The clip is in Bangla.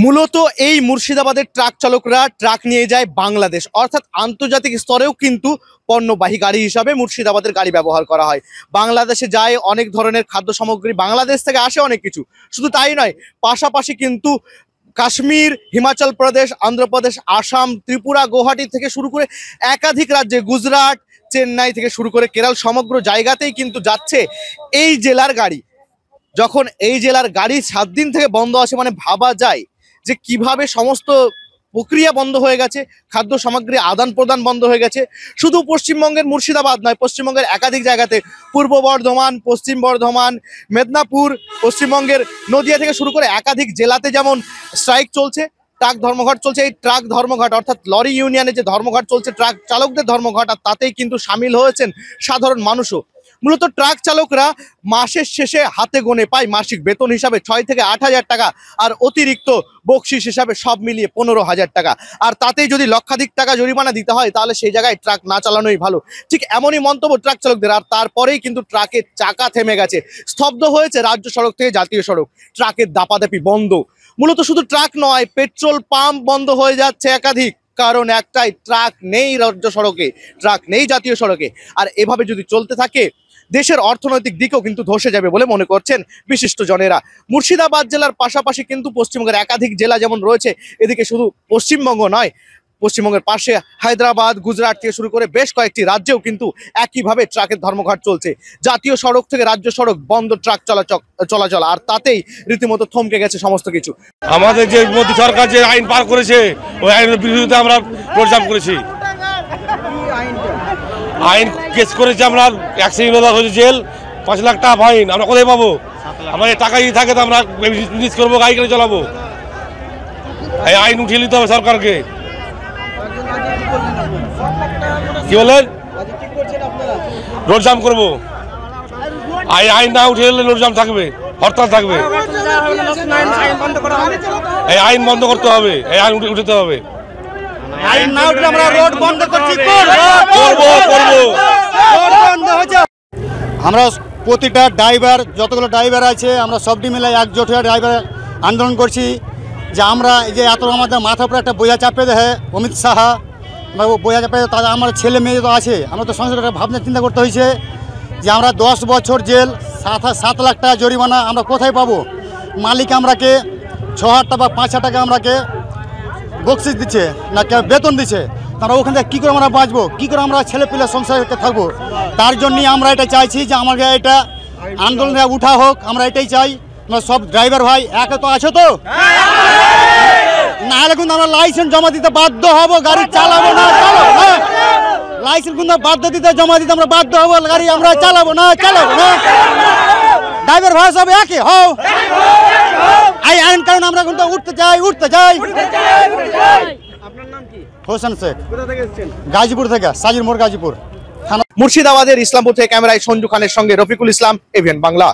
মূলত এই মুর্শিদাবাদের ট্রাক চালকরা ট্রাক নিয়ে যায় বাংলাদেশ, অর্থাৎ আন্তর্জাতিক স্তরেও কিন্তু পণ্যবাহী গাড়ি হিসাবে মুর্শিদাবাদের গাড়ি ব্যবহার করা হয়। বাংলাদেশে যায় অনেক ধরনের খাদ্য সামগ্রী, বাংলাদেশ থেকে আসে অনেক কিছু। শুধু তাই নয়, পাশাপাশি কিন্তু কাশ্মীর, হিমাচল প্রদেশ, অন্ধ্রপ্রদেশ, আসাম, ত্রিপুরা, গুয়াহাটি থেকে শুরু করে একাধিক রাজ্যে, গুজরাট, চেন্নাই থেকে শুরু করে কেরল, সমগ্র জায়গাতেই কিন্তু যাচ্ছে এই জেলার গাড়ি। যখন এই জেলার গাড়ি 7 দিন থেকে বন্ধ আছে, মানে ভাবা যায় যে কিভাবে সমস্ত প্রক্রিয়া বন্ধ হয়ে গেছে, খাদ্য সামগ্রী আদান প্রদান বন্ধ হয়ে গেছে। শুধু পশ্চিমবঙ্গের মুর্শিদাবাদ নয়, পশ্চিমবঙ্গের একাধিক জায়গাতে, পূর্ব বর্ধমান, পশ্চিম বর্ধমান, মেদিনীপুর, পশ্চিমবঙ্গের নদিয়া থেকে শুরু করে একাধিক জেলাতে যেমন স্ট্রাইক চলছে, ট্রাক ধর্মঘট চলছে। এই ট্রাক ধর্মঘট অর্থাৎ লরি ইউনিয়নে যে ধর্মঘট চলছে, ট্রাক চালকদের ধর্মঘট, আর তাতেই কিন্তু সামিল হয়েছেন সাধারণ মানুষও। মূলত ট্রাক চালকরা মাসের শেষে হাতে গোনে পায় মাসিক বেতন হিসাবে 6 থেকে 8 হাজার টাকা, আর অতিরিক্ত বকশিস হিসাবে সব মিলিয়ে 15,000 টাকা। আর তাতেই যদি লক্ষাধিক টাকা জরিমানা দিতে হয়, তাহলে সেই জায়গায় ট্রাক না চালানোই ভালো। ঠিক এমনই মন্তব্য ট্রাক চালকদের। আর তারপরেই কিন্তু ট্রাকের চাকা থেমে গেছে, স্তব্ধ হয়েছে রাজ্য সড়ক থেকে জাতীয় সড়ক, ট্রাকের দাপাদাপি বন্ধ। মূলত শুধু ট্রাক নয়, পেট্রোল পাম্প বন্ধ হয়ে যাচ্ছে একাধিক, কারণ একটাই, ট্রাক নেই রাজ্য সড়কে, ট্রাক নেই জাতীয় সড়কে। আর এভাবে যদি চলতে থাকে, দেশের অর্থনৈতিক দিকেও কিন্তু ধসে যাবে বলে মনে করছেন বিশিষ্ট জনেরা। মুর্শিদাবাদ জেলার পাশাপাশি কিন্তু পশ্চিমবঙ্গের একাধিক জেলা যেমন রয়েছে, এদিকে শুধু পশ্চিমবঙ্গ নয়, পশ্চিমবঙ্গের পাশে হায়দ্রাবাদ, গুজরাট থেকে শুরু করে বেশ কয়েকটি রাজ্যেও কিন্তু একইভাবে ট্রাকের ধর্মঘট চলছে। জাতীয় সড়ক থেকে রাজ্য সড়ক বন্ধ, ট্রাক চলাচল, আর তাতেই রীতিমতো থমকে গেছে সমস্ত কিছু। আমাদের যে মোদী সরকার যে আইন পার করেছে, ওই আইনের বিরুদ্ধে আমরা প্রচার করেছি। আইন কেস করেছে আমরা, অ্যাক্সিডেন্ট হয়েছে জেল, 5 লাখ টাকা ফাইন। আমরা কোথায় পাবো? আমাদের টাকা যদি থাকে তো আমরা বিজনেস করবো, গাড়ি করে চালাবো। এই আইন উঠিয়ে নিতে হবে সরকারকে। কি বলেন? রোড জাম করবো। আইন না উঠিয়ে নিলে রোড জাম থাকবে, হরতাল থাকবে। এই আইন বন্ধ করতে হবে, এই আইন উঠাতে হবে। আমরা প্রতিটা ড্রাইভার, যতগুলো ড্রাইভার আছে, আমরা সবটি মিলে একজোট হয়ে ড্রাইভার আন্দোলন করছি যে আমরা এই যে এত আমাদের মাথার উপরে একটা বোঝা চাপে দেয় অমিত শাহ, বোঝা চাপে, তাদের আমার ছেলে মেয়ে তো আছে, আমরা তো সঙ্গে একটা ভাবনা চিন্তা করতে হয়েছে যে আমরা 10 বছর জেল, 7 লাখ টাকা জরিমানা আমরা কোথায় পাবো? মালিক আমরাকে 6,000 টাকা বা 5,000 টাকা আমরাকে বকশিস দিচ্ছে না, বেতন দিচ্ছে। আমরা ওখান থেকে কী করে আমরা বাঁচবো, কী করে আমরা ছেলে পেলে সংসারে থাকবো? তার জন্যই আমরা এটা চাইছি যে আমাকে এটা আন্দোলনে উঠা হোক, আমরা এটাই চাই। আমরা সব ড্রাইভার ভাই একে তো আছো তো, না হলে কিন্তু আমরা লাইসেন্স জমা দিতে বাধ্য হব, গাড়ি চালাবো না। লাইসেন্স কিন্তু বাধ্য দিতে জমা দিতে আমরা বাধ্য হবো, গাড়ি আমরা চালাবো না। ড্রাইভার ভাই সব একে হও, এই আইন কারণ আমরা কিন্তু উঠতে চাই। আপনার নাম কি? হোসেন শেখ। কোথা থেকে এসেছেন? গাজীপুর থেকে, সাজির মোড়, গাজীপুর। মুর্শিদাবাদের ইসলামপুর থেকে ক্যামেরায় সঞ্জু খানের সঙ্গে রফিকুল ইসলাম, এভিএন বাংলা।